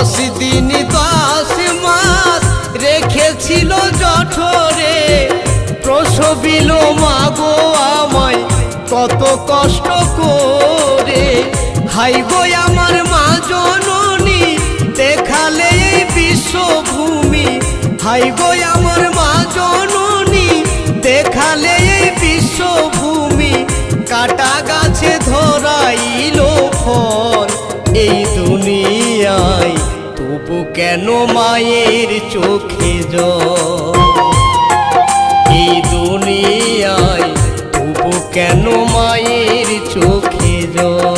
10 দিন 10 মাস রেখেছিল জঠরে, প্রসবিল মাগো আমায় কত কষ্ট করে। হাই গো আমার মা জননী দেখালে এই বিশ্বভূমি, হাই গো আমার মা জননী দেখালে এই বিশ্বভূমি। কাটা গাছে ধরাইল ফল এই দুনিয়ায়, তবু কেন মায়ের চোখে জল। এই দুনিয়ায় তবু কেন মায়ের চোখে জল।